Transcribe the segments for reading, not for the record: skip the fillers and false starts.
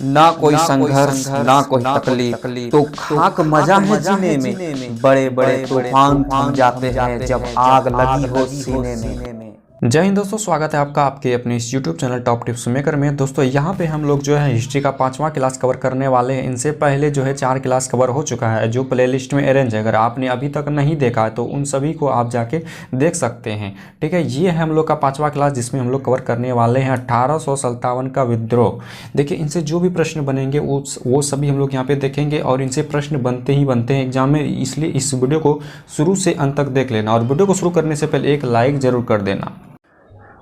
ना कोई संघर्ष ना कोई तकलीफ, तो खाक मजा है जीने में। बड़े बड़े तूफान थम जाते हैं जब आग लगी हो सीने में। जय हिंद दोस्तों, स्वागत है आपका आपके अपने इस YouTube channel top tips maker में। दोस्तों यहाँ पे हम लोग जो है हिस्ट्री का 5वां क्लास कवर करने वाले हैं। इनसे पहले जो है 4 क्लास कवर हो चुका है जो प्लेलिस्ट में अरेंज है। अगर आपने अभी तक नहीं देखा है तो उन सभी को आप जाके देख सकते हैं। ठीक है, ये है हम लोग का 5वां क्लास जिसमें हम लोग कवर करने वाले हैं 1857 का विद्रोह। देखिए, इनसे जो भी प्रश्न बनेंगे वो सभी हम लोग यहाँ पे देखेंगे और इनसे प्रश्न बनते ही बनते हैं एग्जाम में। इसलिए इस वीडियो को शुरू से अंत तक देख लेना और वीडियो को शुरू करने से पहले एक लाइक जरूर कर देना।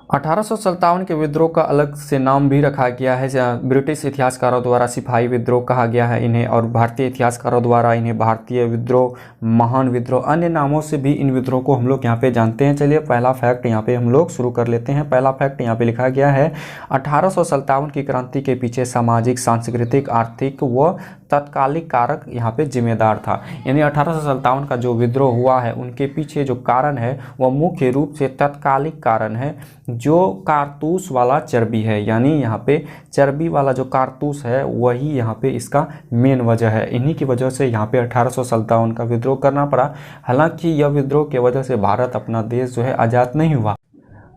1857 के विद्रोह का अलग से नाम भी रखा गया है। ब्रिटिश इतिहासकारों द्वारा सिपाही विद्रोह कहा गया है इन्हें, और भारतीय इतिहासकारों द्वारा इन्हें भारतीय विद्रोह, महान विद्रोह, अन्य नामों से भी इन विद्रोह को हम लोग यहाँ पे जानते हैं। चलिए पहला फैक्ट यहाँ पे हम लोग शुरू कर लेते हैं। पहला फैक्ट यहाँ पे लिखा गया है 1857 की क्रांति के पीछे सामाजिक, सांस्कृतिक, आर्थिक व तत्कालिक कारक यहाँ पे जिम्मेदार था। यानी 1857 का जो विद्रोह हुआ है उनके पीछे जो कारण है वह मुख्य रूप से तत्कालिक कारण है, जो कारतूस वाला चर्बी है। यानी यहाँ पे चर्बी वाला जो कारतूस है वही यहाँ पे इसका मेन वजह है। इन्हीं की वजह से यहाँ पे 1857 का विद्रोह करना पड़ा। हालांकि यह विद्रोह की वजह से भारत अपना देश जो है आज़ाद नहीं हुआ,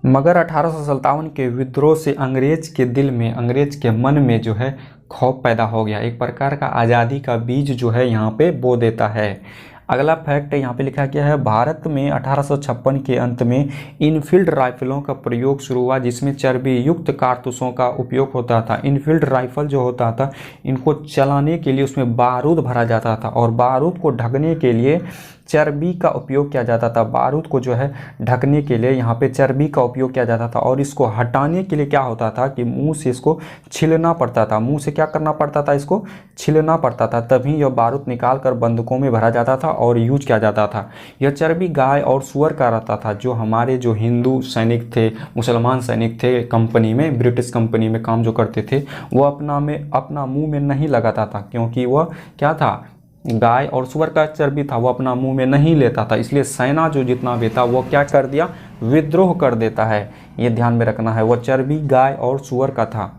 मगर 1857 के विद्रोह से अंग्रेज के दिल में, अंग्रेज के मन में जो है खौफ पैदा हो गया। एक प्रकार का आज़ादी का बीज जो है यहाँ पे बो देता है। अगला फैक्ट यहाँ पे लिखा गया है भारत में 1856 के अंत में इनफील्ड राइफलों का प्रयोग शुरू हुआ, जिसमें चर्बी युक्त कारतूसों का उपयोग होता था। इनफील्ड राइफल जो होता था, इनको चलाने के लिए उसमें बारूद भरा जाता था और बारूद को ढकने के लिए चर्बी का उपयोग किया जाता था। बारूद को जो है ढकने के लिए यहाँ पे चर्बी का उपयोग किया जाता था, और इसको हटाने के लिए क्या होता था कि मुंह से इसको छिलना पड़ता था। मुंह से क्या करना पड़ता था? इसको छिलना पड़ता था, तभी यह बारूद निकाल कर बंदूकों में भरा जाता था और यूज किया जाता था। यह चर्बी गाय और सुअर का रहता था। जो हमारे जो हिंदू सैनिक थे, मुसलमान सैनिक थे, कंपनी में, ब्रिटिश कंपनी में काम जो करते थे, वो अपना मुंह में नहीं लगाता था, क्योंकि वह क्या था, गाय और सुअर का चर्बी था, वो अपना मुंह में नहीं लेता था। इसलिए सेना जो जितना भी था वो क्या कर दिया, विद्रोह कर देता है। ये ध्यान में रखना है, वो चर्बी गाय और सुअर का था।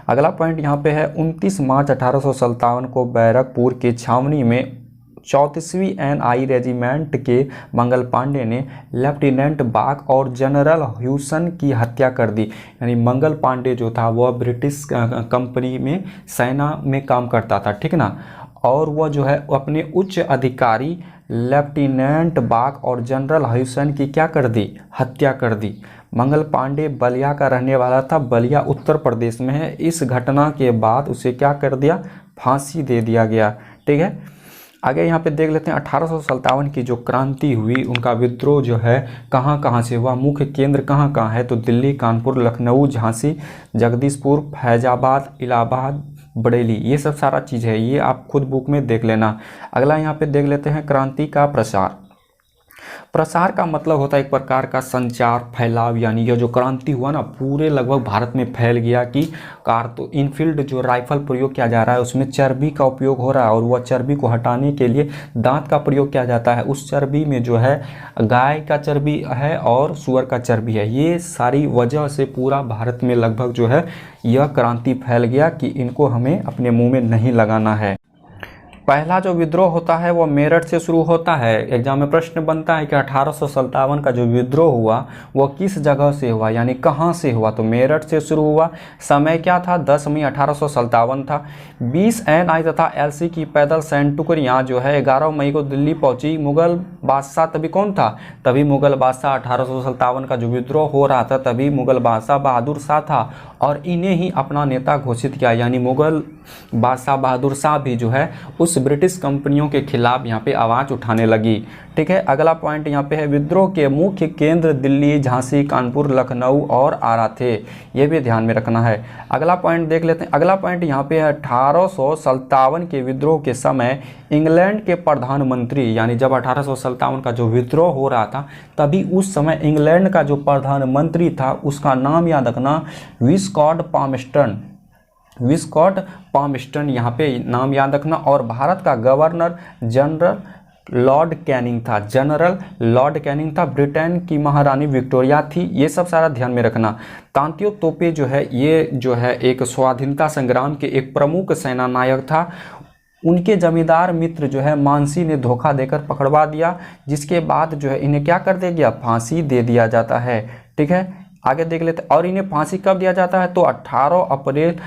अगला पॉइंट यहाँ पे है 29 मार्च 1857 को बैरकपुर की छावनी में 34वीं NI रेजिमेंट के मंगल पांडे ने लेफ्टिनेंट बाग और जनरल ह्यूसन की हत्या कर दी। यानी मंगल पांडे जो था वह ब्रिटिश कंपनी में सेना में काम करता था, ठीक ना, और वह जो है अपने उच्च अधिकारी लेफ्टिनेंट बाग और जनरल ह्यूसन की क्या कर दी, हत्या कर दी। मंगल पांडे बलिया का रहने वाला था, बलिया उत्तर प्रदेश में है। इस घटना के बाद उसे क्या कर दिया, फांसी दे दिया गया। ठीक है, आगे यहाँ पे देख लेते हैं 1857 की जो क्रांति हुई, उनका विद्रोह जो है कहाँ कहाँ से हुआ, मुख्य केंद्र कहाँ कहाँ है, तो दिल्ली, कानपुर, लखनऊ, झांसी, जगदीशपुर, फैजाबाद, इलाहाबाद, बरेली, ये सब सारा चीज़ है। ये आप खुद बुक में देख लेना। अगला यहाँ पे देख लेते हैं क्रांति का प्रसार। प्रसार का मतलब होता है एक प्रकार का संचार, फैलाव। यानी यह जो क्रांति हुआ ना, पूरे लगभग भारत में फैल गया कि तो इनफील्ड जो राइफल प्रयोग किया जा रहा है उसमें चर्बी का उपयोग हो रहा है, और वह चर्बी को हटाने के लिए दांत का प्रयोग किया जाता है। उस चर्बी में जो है गाय का चर्बी है और सुअर का चर्बी है। ये सारी वजह से पूरा भारत में लगभग जो है यह क्रांति फैल गया कि इनको हमें अपने मुँह में नहीं लगाना है। पहला जो विद्रोह होता है वो मेरठ से शुरू होता है। एग्जाम में प्रश्न बनता है कि 1857 का जो विद्रोह हुआ वो किस जगह से हुआ, यानी कहाँ से हुआ, तो मेरठ से शुरू हुआ। समय क्या था, 10 मई 1857 था। 20 NI तथा LC की पैदल सैन्य टुकड़ियाँ जो है 11 मई को दिल्ली पहुँची। मुगल बादशाह तभी कौन था, तभी मुगल बादशाह 1857 का जो विद्रोह हो रहा था तभी मुगल बादशाह बहादुर शाह था, और इन्हें ही अपना नेता घोषित किया। यानी मुगल बादशाह बहादुर शाह भी जो है उस ब्रिटिश कंपनियों के खिलाफ यहाँ पे आवाज़ उठाने लगी। ठीक है, अगला पॉइंट यहाँ पे है विद्रोह के मुख्य केंद्र दिल्ली, झांसी, कानपुर, लखनऊ और आरा थे। ये भी ध्यान में रखना है। अगला पॉइंट देख लेते हैं। अगला पॉइंट यहाँ पे है 1857 के विद्रोह के समय इंग्लैंड के प्रधानमंत्री, यानी जब 1857 का जो विद्रोह हो रहा था तभी उस समय इंग्लैंड का जो प्रधानमंत्री था उसका नाम याद रखना, विस्कॉट पामस्टन। विस्कॉट पामस्टन यहाँ पे नाम याद रखना। और भारत का गवर्नर जनरल लॉर्ड कैनिंग था, जनरल लॉर्ड कैनिंग था। ब्रिटेन की महारानी विक्टोरिया थी। ये सब सारा ध्यान में रखना। तांतियो तोपे जो है ये जो है एक स्वाधीनता संग्राम के एक प्रमुख सेना नायक था। उनके जमींदार मित्र जो है मानसी ने धोखा देकर पकड़वा दिया, जिसके बाद जो है इन्हें क्या कर दिया गया, फांसी दे दिया जाता है। ठीक है, आगे देख लेते। और इन्हें फांसी कब दिया जाता है, तो 18 अप्रैल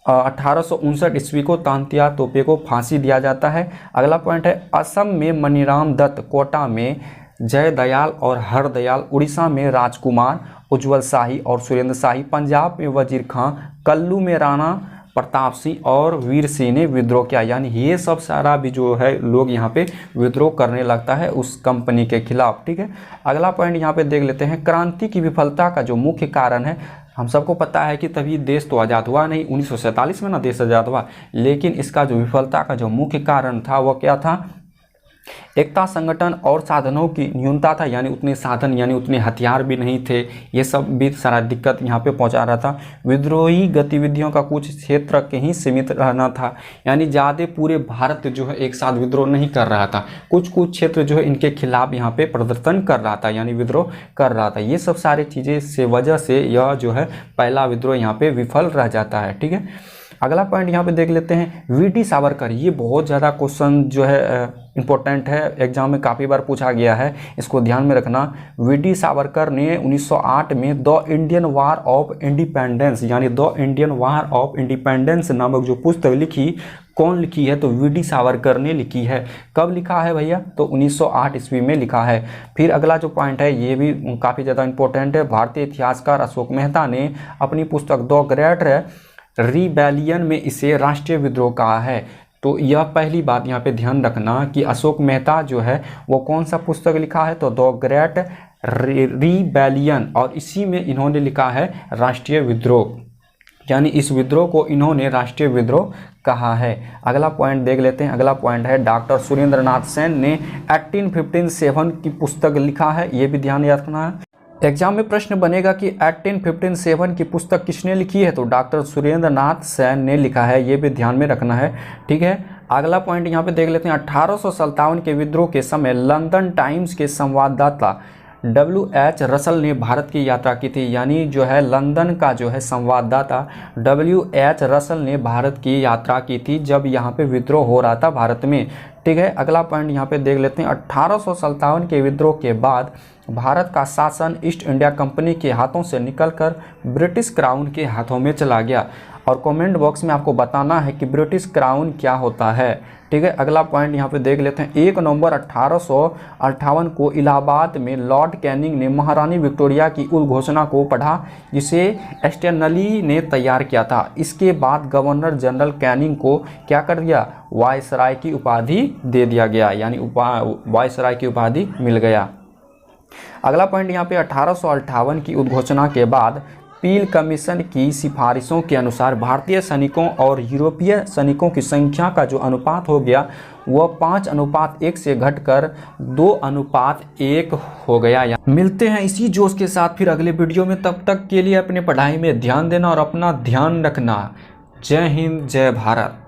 1859 ईस्वी को तांतिया तोपे को फांसी दिया जाता है। अगला पॉइंट है असम में मनीराम दत्त, कोटा में जयदयाल और हरदयाल, उड़ीसा में राजकुमार, उज्जवल शाही और सुरेंद्र शाही, पंजाब में वजीर खां, कल्लू में राणा प्रताप सिंह और वीर सिंह ने विद्रोह किया। यानी ये सब सारा भी जो है लोग यहाँ पे विद्रोह करने लगता है उस कंपनी के खिलाफ। ठीक है, अगला पॉइंट यहाँ पे देख लेते हैं। क्रांति की विफलता का जो मुख्य कारण है, हम सबको पता है कि तभी देश तो आज़ाद हुआ नहीं, 1947 में ना देश आज़ाद हुआ, लेकिन इसका जो विफलता का जो मुख्य कारण था वो क्या था, एकता, संगठन और साधनों की न्यूनता था। यानी उतने साधन यानी उतने हथियार भी नहीं थे, ये सब भी सारा दिक्कत यहाँ पे पहुँचा रहा था। विद्रोही गतिविधियों का कुछ क्षेत्र के ही सीमित रहना था, यानी ज़्यादा पूरे भारत जो है एक साथ विद्रोह नहीं कर रहा था, कुछ कुछ क्षेत्र जो है इनके खिलाफ यहाँ पे प्रदर्शन कर रहा था, यानी विद्रोह कर रहा था। ये सब सारी चीज़ें से वजह से यह जो है पहला विद्रोह यहाँ पे विफल रह जाता है। ठीक है, अगला पॉइंट यहाँ पे देख लेते हैं। वीटी सावरकर, ये बहुत ज़्यादा क्वेश्चन जो है इंपॉर्टेंट है, एग्जाम में काफ़ी बार पूछा गया है, इसको ध्यान में रखना। वीटी सावरकर ने 1908 में the Indian war of independence यानी the Indian war of independence नामक जो पुस्तक लिखी, कौन लिखी है, तो वीटी सावरकर ने लिखी है। कब लिखा है भैया, तो 1908 ईस्वी में लिखा है। फिर अगला जो पॉइंट है ये भी काफ़ी ज़्यादा इंपॉर्टेंट है। भारतीय इतिहासकार अशोक मेहता ने अपनी पुस्तक द ग्रेट रिबेलियन में इसे राष्ट्रीय विद्रोह कहा है। तो यह पहली बात यहाँ पे ध्यान रखना कि अशोक मेहता जो है वो कौन सा पुस्तक लिखा है, तो द ग्रेट रिबेलियन, और इसी में इन्होंने लिखा है राष्ट्रीय विद्रोह, यानी इस विद्रोह को इन्होंने राष्ट्रीय विद्रोह कहा है। अगला पॉइंट देख लेते हैं। अगला पॉइंट है डॉक्टर सुरेंद्र नाथ सेन ने 1857 की पुस्तक लिखा है, ये भी ध्यान रखना है। एग्जाम में प्रश्न बनेगा कि 1857 की पुस्तक किसने लिखी है, तो डॉक्टर सुरेंद्र नाथ सेन ने लिखा है, ये भी ध्यान में रखना है। ठीक है, अगला पॉइंट यहाँ पे देख लेते हैं। 1857 के विद्रोह के समय लंदन टाइम्स के संवाददाता W.H. रसल ने भारत की यात्रा की थी, यानी जो है लंदन का जो है संवाददाता W.H. रसल ने भारत की यात्रा की थी जब यहाँ पे विद्रोह हो रहा था भारत में। ठीक है, अगला पॉइंट यहाँ पे देख लेते हैं। 1857 के विद्रोह के बाद भारत का शासन ईस्ट इंडिया कंपनी के हाथों से निकलकर ब्रिटिश क्राउन के हाथों में चला गया, और कमेंट बॉक्स में आपको बताना है कि ब्रिटिश क्राउन क्या होता है। ठीक है, अगला पॉइंट यहाँ पे देख लेते हैं। 1 नवंबर 1858 को इलाहाबाद में लॉर्ड कैनिंग ने महारानी विक्टोरिया की उस घोषणा को पढ़ा जिसे स्टैनली ने तैयार किया था। इसके बाद गवर्नर जनरल कैनिंग को क्या कर दिया, वायसराय की उपाधि दे दिया गया, यानी वायसराय की उपाधि मिल गया। अगला पॉइंट यहाँ पे 1858 की उद्घोषणा के बाद पील कमीशन की सिफारिशों के अनुसार भारतीय सैनिकों और यूरोपीय सैनिकों की संख्या का जो अनुपात हो गया वह 5:1 से घटकर 2:1 हो गया। मिलते हैं इसी जोश के साथ फिर अगले वीडियो में, तब तक के लिए अपने पढ़ाई में ध्यान देना और अपना ध्यान रखना। जय हिंद, जय भारत।